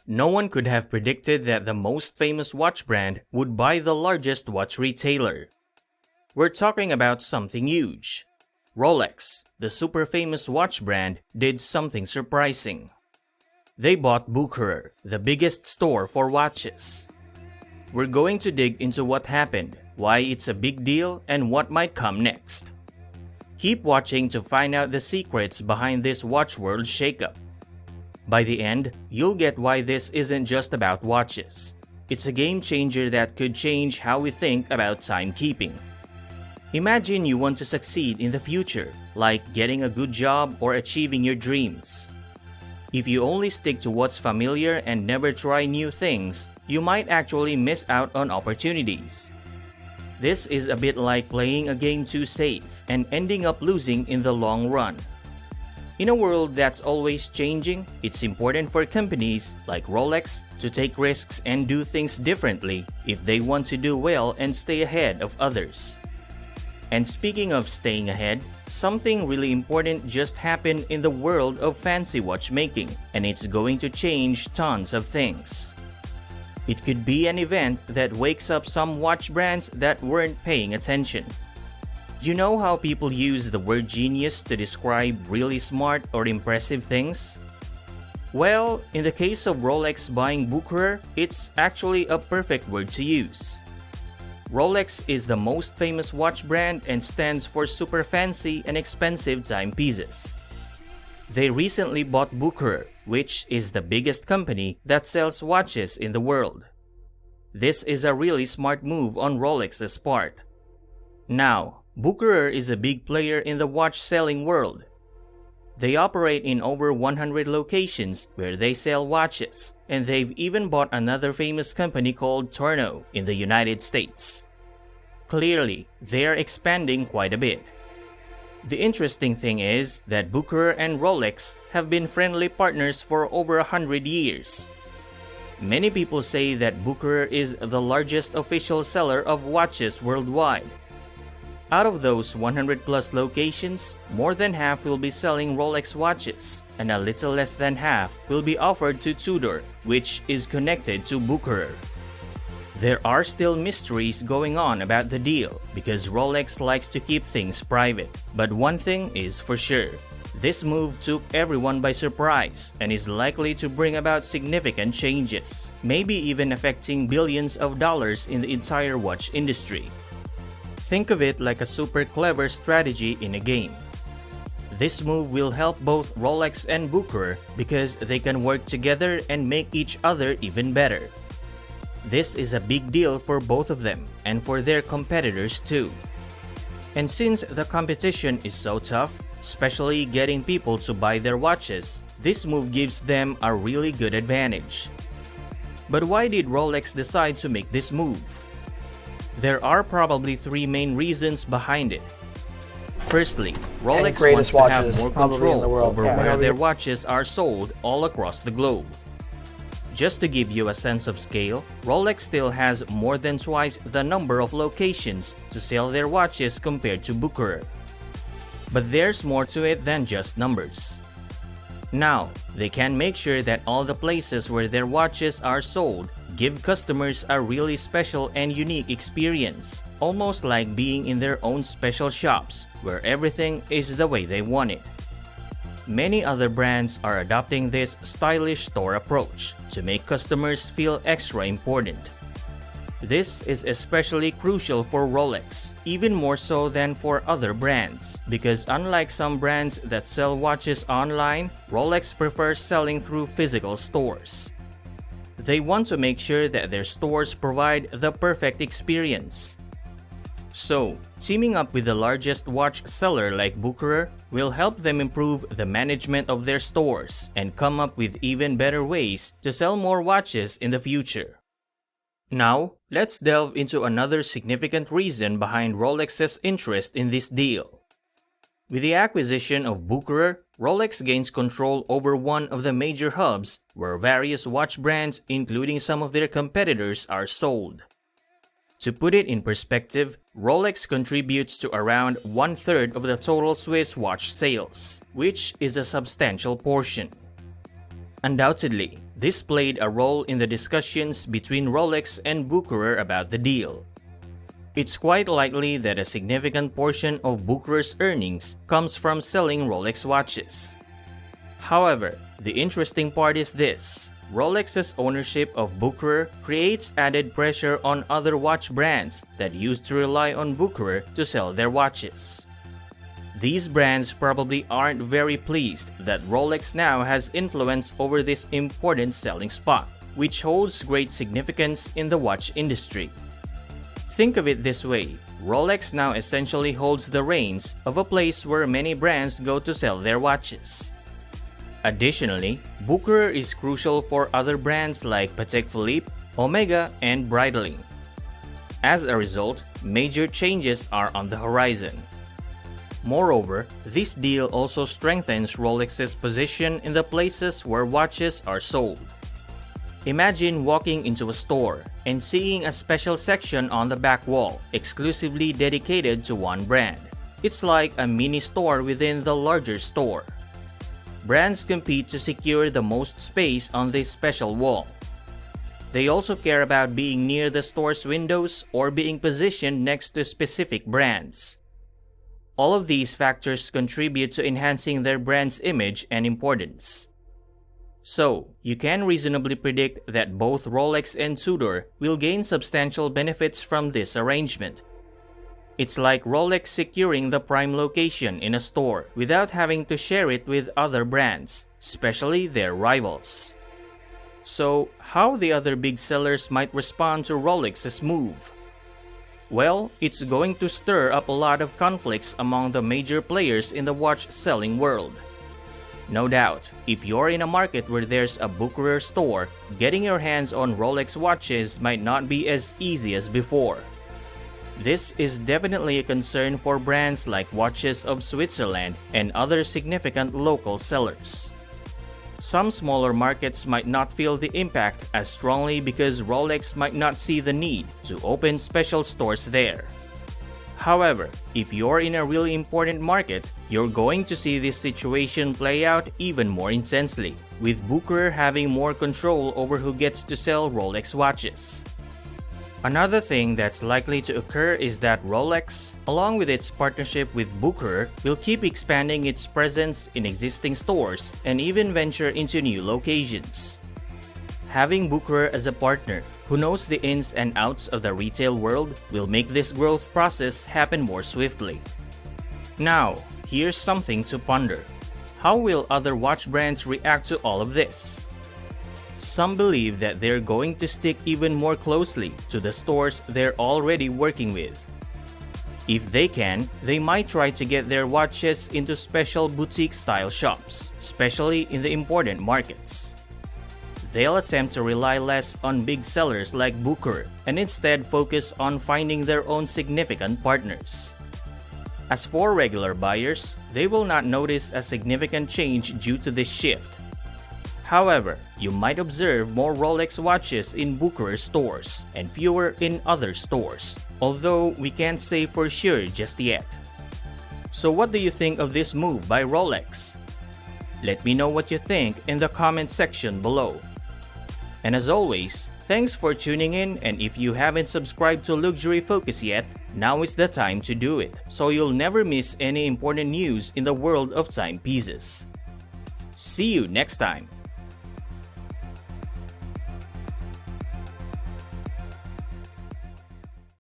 No one could have predicted that the most famous watch brand would buy the largest watch retailer. We're talking about something huge. Rolex, the super famous watch brand, did something surprising. They bought Bucherer, the biggest store for watches. We're going to dig into what happened, why it's a big deal, and what might come next. Keep watching to find out the secrets behind this watch world shakeup. By the end, you'll get why this isn't just about watches. It's a game changer that could change how we think about timekeeping. Imagine you want to succeed in the future, like getting a good job or achieving your dreams. If you only stick to what's familiar and never try new things, you might actually miss out on opportunities. This is a bit like playing a game too safe and ending up losing in the long run. In a world that's always changing, it's important for companies like Rolex to take risks and do things differently if they want to do well and stay ahead of others. And speaking of staying ahead, something really important just happened in the world of fancy watchmaking, and it's going to change tons of things. It could be an event that wakes up some watch brands that weren't paying attention. You know how people use the word genius to describe really smart or impressive things? Well, in the case of Rolex buying Bucherer, it's actually a perfect word to use. Rolex is the most famous watch brand and stands for super fancy and expensive timepieces. They recently bought Bucherer, which is the biggest company that sells watches in the world. This is a really smart move on Rolex's part. Now, Bucherer is a big player in the watch selling world. They operate in over 100 locations where they sell watches, and they've even bought another famous company called Torno in the United States. Clearly, they're expanding quite a bit. The interesting thing is that Bucherer and Rolex have been friendly partners for over 100 years. Many people say that Bucherer is the largest official seller of watches worldwide. Out of those 100 plus locations, more than half will be selling Rolex watches, and a little less than half will be offered to Tudor, which is connected to Bucherer. There are still mysteries going on about the deal because Rolex likes to keep things private, but one thing is for sure. This move took everyone by surprise and is likely to bring about significant changes, maybe even affecting billions of dollars in the entire watch industry. Think of it like a super clever strategy in a game. This move will help both Rolex and Bucherer because they can work together and make each other even better. This is a big deal for both of them and for their competitors too. And since the competition is so tough, especially getting people to buy their watches, this move gives them a really good advantage. But why did Rolex decide to make this move? There are probably three main reasons behind it. Firstly, Rolex wants to have more control over where their watches are sold all across the globe. Just to give you a sense of scale, Rolex still has more than twice the number of locations to sell their watches compared to Bucherer. But there's more to it than just numbers. Now, they can make sure that all the places where their watches are sold give customers a really special and unique experience, almost like being in their own special shops where everything is the way they want it. Many other brands are adopting this stylish store approach to make customers feel extra important. This is especially crucial for Rolex, even more so than for other brands, because unlike some brands that sell watches online, Rolex prefers selling through physical stores. They want to make sure that their stores provide the perfect experience. So, teaming up with the largest watch seller like Bucherer will help them improve the management of their stores and come up with even better ways to sell more watches in the future. Now, let's delve into another significant reason behind Rolex's interest in this deal. With the acquisition of Bucherer, Rolex gains control over one of the major hubs where various watch brands, including some of their competitors, are sold. To put it in perspective, Rolex contributes to around 1/3 of the total Swiss watch sales, which is a substantial portion. Undoubtedly, this played a role in the discussions between Rolex and Bucherer about the deal. It's quite likely that a significant portion of Bucherer's earnings comes from selling Rolex watches. However, the interesting part is this: Rolex's ownership of Bucherer creates added pressure on other watch brands that used to rely on Bucherer to sell their watches. These brands probably aren't very pleased that Rolex now has influence over this important selling spot, which holds great significance in the watch industry. Think of it this way: Rolex now essentially holds the reins of a place where many brands go to sell their watches. Additionally, Bucherer is crucial for other brands like Patek Philippe, Omega, and Breitling. As a result, major changes are on the horizon. Moreover, this deal also strengthens Rolex's position in the places where watches are sold. Imagine walking into a store and seeing a special section on the back wall exclusively dedicated to one brand. It's like a mini store within the larger store. Brands compete to secure the most space on this special wall. They also care about being near the store's windows or being positioned next to specific brands. All of these factors contribute to enhancing their brand's image and importance. So, you can reasonably predict that both Rolex and Tudor will gain substantial benefits from this arrangement. It's like Rolex securing the prime location in a store without having to share it with other brands, especially their rivals. So, how the other big sellers might respond to Rolex's move? Well, it's going to stir up a lot of conflicts among the major players in the watch selling world. No doubt, if you're in a market where there's a Bucherer store, getting your hands on Rolex watches might not be as easy as before. This is definitely a concern for brands like Watches of Switzerland and other significant local sellers. Some smaller markets might not feel the impact as strongly because Rolex might not see the need to open special stores there. However, if you're in a really important market, you're going to see this situation play out even more intensely, with Bucherer having more control over who gets to sell Rolex watches. Another thing that's likely to occur is that Rolex, along with its partnership with Bucherer, will keep expanding its presence in existing stores and even venture into new locations. Having Bucherer as a partner who knows the ins and outs of the retail world will make this growth process happen more swiftly. Now, here's something to ponder. How will other watch brands react to all of this? Some believe that they're going to stick even more closely to the stores they're already working with. If they can, they might try to get their watches into special boutique-style shops, especially in the important markets. They'll attempt to rely less on big sellers like Bucherer and instead focus on finding their own significant partners. As for regular buyers, they will not notice a significant change due to this shift. However, you might observe more Rolex watches in Bucherer stores and fewer in other stores, although we can't say for sure just yet. So what do you think of this move by Rolex? Let me know what you think in the comment section below. And as always, thanks for tuning in, and if you haven't subscribed to Luxury Focus yet, now is the time to do it, so you'll never miss any important news in the world of timepieces. See you next time!